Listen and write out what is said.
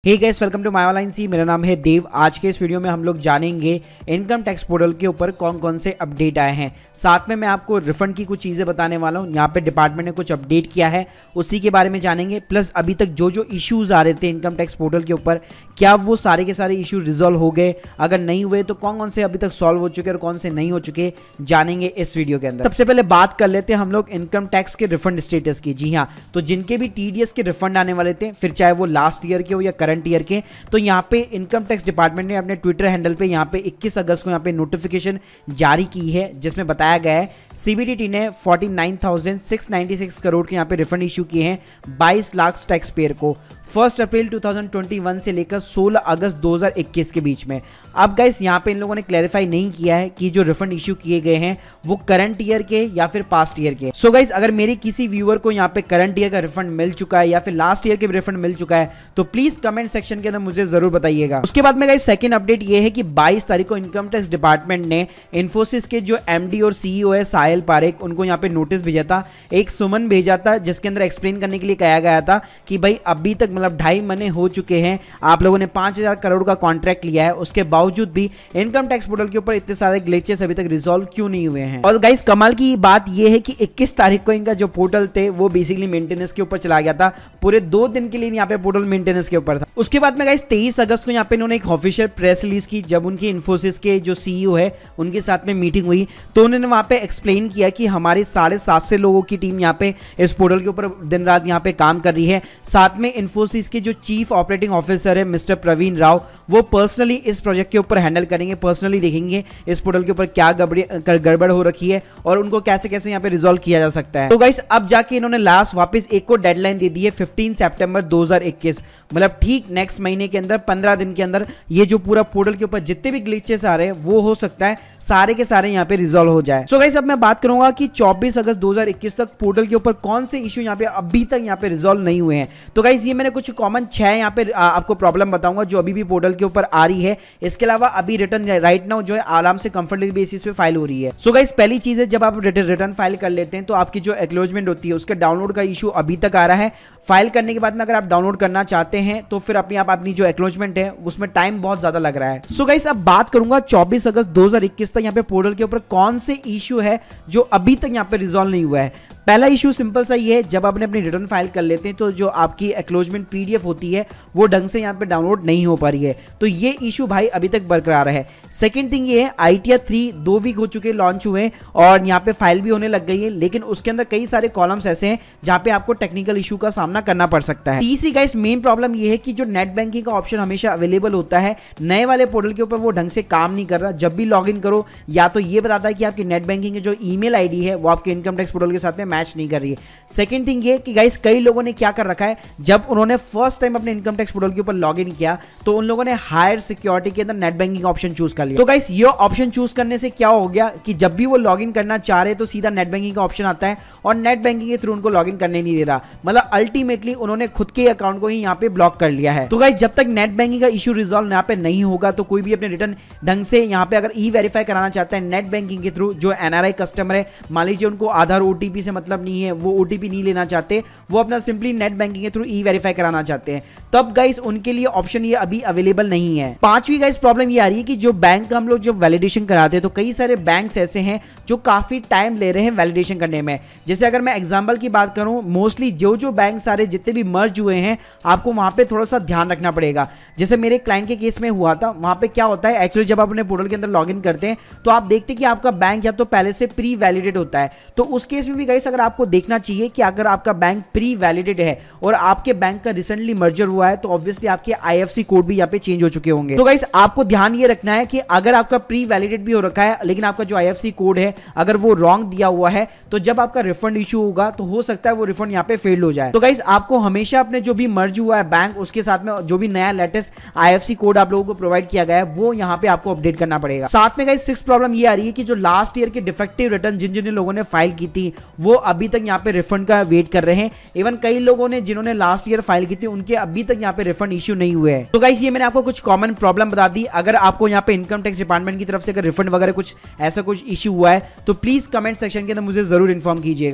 Hey guys, welcome to my online C. मेरा नाम है देव। आज के इस वीडियो में हम लोग जानेंगे इनकम टैक्स पोर्टल के ऊपर कौन कौन से अपडेट आए हैं। साथ में मैं आपको रिफंड की कुछ चीज़ें बताने वाला हूं। यहाँ पे डिपार्टमेंट ने कुछ अपडेट किया है, उसी के बारे में जानेंगे। प्लस अभी तक जो जो इश्यूज आ रहे थे इनकम टैक्स पोर्टल के ऊपर, क्या वो सारे के सारे इशू रिजॉल्व हो गए? अगर नहीं हुए तो कौन कौन से अभी तक सॉल्व हो चुके और कौन से नहीं हो चुके, जानेंगे इस वीडियो के अंदर। सबसे पहले बात कर लेते हैं हम लोग इनकम टैक्स के रिफंड स्टेटस की। जी हाँ, तो जिनके भी TDS के रिफंड आने वाले थे, फिर चाहे वो लास्ट ईयर के हो या करंट ईयर के, तो यहाँ पे इनकम टैक्स डिपार्टमेंट ने अपने ट्विटर हैंडल पे यहाँ पे 21 अगस्त को यहाँ पे नोटिफिकेशन जारी की है, जिसमें बताया गया है CBDT ने 49,696 करोड़ के यहाँ पे रिफंड इशू किए हैं 22 लाख टैक्स पेयर को 1 अप्रैल 2021 से लेकर 16 अगस्त 2021 के बीच में। अब गाइस यहाँ पे इन लोगों ने क्लैरिफाई नहीं किया है कि जो रिफंड इशू किए गए हैं वो करंट ईयर के या फिर पास्ट ईयर के। सो गाइस, अगर मेरे किसी व्यूअर को यहाँ पे करंट ईयर का रिफंड मिल चुका है या फिर लास्ट ईयर के भी रिफंड मिल चुका है तो प्लीज कमेंट सेक्शन के अंदर मुझे जरूर बताइएगा। उसके बाद में गाइस सेकंड अपडेट ये है कि 22 तारीख को इनकम टैक्स डिपार्टमेंट ने इन्फोसिस के जो MD और CEO है साहिल पारेख, उनको यहाँ पे नोटिस भेजा था, एक सुमन भेजा था, जिसके अंदर एक्सप्लेन करने के लिए कहा गया था कि भाई अभी तक मतलब 2.5 महीने हो चुके हैं, आप लोगों ने 5,000 करोड़ का कॉन्ट्रैक्ट लिया है, उसके बावजूद भी इनकम टैक्स पोर्टल के ऊपर इतने सारे ग्लिचेस अभी तक रिजॉल्व क्यों नहीं हुए हैं। और गाइस कमाल की बात यह है कि 21 तारीख को इनका जो पोर्टल थे वो बेसिकली मेंटेनेंस के ऊपर चला गया था, पूरे 2 दिन के लिए यहाँ पे पोर्टल मेंटेनेंस के ऊपर था। उसके बाद में गाइस 23 अगस्त को यहाँ पे इन्होंने एक ऑफिशियल प्रेस रिलीज की, जब उनकी इन्फोसिस के जो CEO है उनके साथ में मीटिंग हुई, तो उन्होंने वहां पे एक्सप्लेन किया कि हमारे 750 लोगों की टीम यहाँ पे इस पोर्टल के ऊपर दिन रात यहाँ पे काम कर रही है। साथ में इन्फोसिस के जो चीफ ऑपरेटिंग ऑफिसर है मिस्टर प्रवीण राव, वो पर्सनली इस प्रोजेक्ट के ऊपर हैंडल करेंगे, पर्सनली देखेंगे इस पोर्टल के ऊपर क्या गड़बड़ हो रखी है और उनको कैसे कैसे यहाँ पे रिजॉल्व किया जा सकता है। तो गाइस अब जाके इन्होंने लास्ट वापस एक को डेडलाइन दे दी है 15 सितंबर 2021, मतलब ठीक नेक्स्ट महीने के अंदर 15 दिन के अंदर ये जो पूरा पोर्टल के ऊपर जितने भी ग्लिचेस आ रहे हैं वो हो सकता है सारे के सारे यहाँ पे रिजॉल्व हो जाए। सो गाइस अब मैं बात करूंगा कि 24 अगस्त 2021 तक पोर्टल के ऊपर कौन से इशू यहाँ पे अभी तक यहाँ पे रिजॉल्व नहीं हुए हैं। तो गाइस ये मैंने कुछ कॉमन 6 यहाँ पे आपको प्रॉब्लम बताऊंगा जो अभी भी पोर्टल के ऊपर आ रही है। इसके अलावा अभी रिटर्न राइट नाउ जो है आराम से कंफर्टेबल बेसिस पे फाइल हो रही है। सो गाइस पहली चीज है, जब आप रिटर्न फाइल कर लेते हैं तो आपकी जो एक्नॉलेजमेंट होती है उसके डाउनलोड का इशू अभी तक आ रहा है। फाइल करने के बाद में अगर आप डाउनलोड करना चाहते हैं तो फिर अपनी जो एक्नॉलेजमेंट है उसमें टाइम बहुत ज्यादा लग रहा है। सो गाइस अब बात करूंगा 24 अगस्त 2021 तक यहाँ पे पोर्टल के ऊपर कौन से इशू है जो अभी तक यहाँ पे रिजॉल्व नहीं हुआ है। पहला इशू सिंपल सा ये है, जब आप अपनी रिटर्न फाइल कर लेते हैं तो जो आपकी एक्नॉलेजमेंट PDF होती है वो ढंग से यहाँ पे डाउनलोड नहीं हो पा रही है, तो ये इशू भाई अभी तक बरकरार है। सेकंड थिंग ये है, ITR 3 2 वीक हो चुके लॉन्च हुए और यहाँ पे फाइल भी होने लग गई है, लेकिन उसके अंदर कई सारे कॉलम्स ऐसे हैं जहाँ पे आपको टेक्निकल इशू का सामना करना पड़ सकता है। तीसरी गाइस मेन प्रॉब्लम ये है कि जो नेट बैंकिंग का ऑप्शन हमेशा अवेलेबल होता है नए वाले पोर्टल के ऊपर वो ढंग से काम नहीं कर रहा। जब भी लॉग इन करो या तो ये बताता है कि आपकी नेट बैंकिंग की जो ईमेल ID है वो आपके इनकम टैक्स पोर्टल के साथ में मैच नहीं कर रही है। सेकंड थिंग ये कि गाइस कई लोगों ने क्या कर रखा है, जब उन्होंने फर्स्ट टाइम अपने इनकम टैक्स पोर्टल के ऊपर लॉगिन किया तो उन लोगों ने हायर सिक्योरिटी के अंदर नेट बैंकिंग ऑप्शन चूज कर लिया। तो गाइस ये ऑप्शन चूज करने से क्या हो गया कि जब भी वो लॉगिन करना चाह रहे तो सीधा नेट बैंकिंग का ऑप्शन आता है और नेट बैंकिंग के थ्रू उनको लॉगिन करने नहीं दे रहा, मतलब अल्टीमेटली उन्होंने खुद के अकाउंट को ही यहाँ पे ब्लॉक कर लिया है। तो गाइस जब तक नेट बैंकिंग का इशू रिजॉल्व यहाँ पे नहीं होगा तो कोई भी अपने रिटर्न ढंग से यहाँ पे अगर E-वेरीफाई कराना चाहता है नेट बैंकिंग के थ्रू, जो NRI कस्टमर है, मान लीजिए उनको आधार OTP से मतलब नहीं है, वो OTP नहीं लेना चाहते, वो अपना सिंपली नेट बैंकिंग के थ्रू E-वेरीफाई कराना चाहते हैं, तब गाइस उनके लिए ऑप्शन ये अभी अवेलेबल नहीं है। पांचवी गाइस प्रॉब्लम ये आ रही है कि जो बैंक हम लोग जो वैलिडेशन कराते हैं तो कई सारे बैंक्स ऐसे हैं जो काफी टाइम ले रहे हैं वैलिडेशन करने में। जैसे अगर मैं एग्जांपल की बात करूं, मोस्टली जो बैंक सारे जितने भी मर्ज हुए हैं आपको वहां पे थोड़ा सा ध्यान रखना पड़ेगा। जैसे मेरे क्लाइंट के केस में हुआ था, वहां पे क्या होता है एक्चुअली जब आप अपने पोर्टल के अंदर लॉगिन करते हैं तो आप देखते हैं कि आपका बैंक या तो पहले से प्री वैलिडेट होता है, तो उस केस में भी गाइस अगर आपको देखना चाहिए कि अगर आपका बैंक प्री वैलिडेट है और आपके बैंक का रिसेंटली मर्जर हुआ है तो ऑब्वियसली आपके IFSC कोड भी यहाँ पे चेंज हो चुके होंगे। तो गाइस आपको ध्यान ये रखना है कि अगर आपका प्री वैलिडेट भी हो रखा है लेकिन आपका जो IFSC कोड है अगर वो रॉन्ग दिया हुआ है तो जब आपका रिफंड इशू होगा तो हो सकता है वो रिफंड यहाँ पे फेल हो जाए। तो गाइस आपको हमेशा अपने जो भी मर्ज हुआ है बैंक उसके साथ में जो भी नया लेटेस्ट IFSC कोड आप लोगों को प्रोवाइड किया गया है वो यहाँ पे आपको अपडेट करना पड़ेगा। साथ में गाइस 6 प्रॉब्लम ये आ रही है कि जो लास्ट ईयर के डिफेक्टिव रिटर्न जिन लोगों ने फाइल की थी वो अभी तक यहाँ पे रिफंड का वेट कर रहे हैं। इवन कई लोगों ने जिन्होंने लास्ट ईयर फाइल की थी उनके अभी तक यहाँ पे रिफंड इश्यू नहीं हुए हैं। तो गाइस ये मैंने आपको कुछ कॉमन प्रॉब्लम बता दी। अगर आपको यहाँ पे इनकम टैक्स डिपार्टमेंट की तरफ से अगर रिफंड वगैरह कुछ ऐसा कुछ इश्यू हुआ है तो प्लीज कमेंट सेक्शन के अंदर मुझे जरूर इन्फॉर्म कीजिएगा।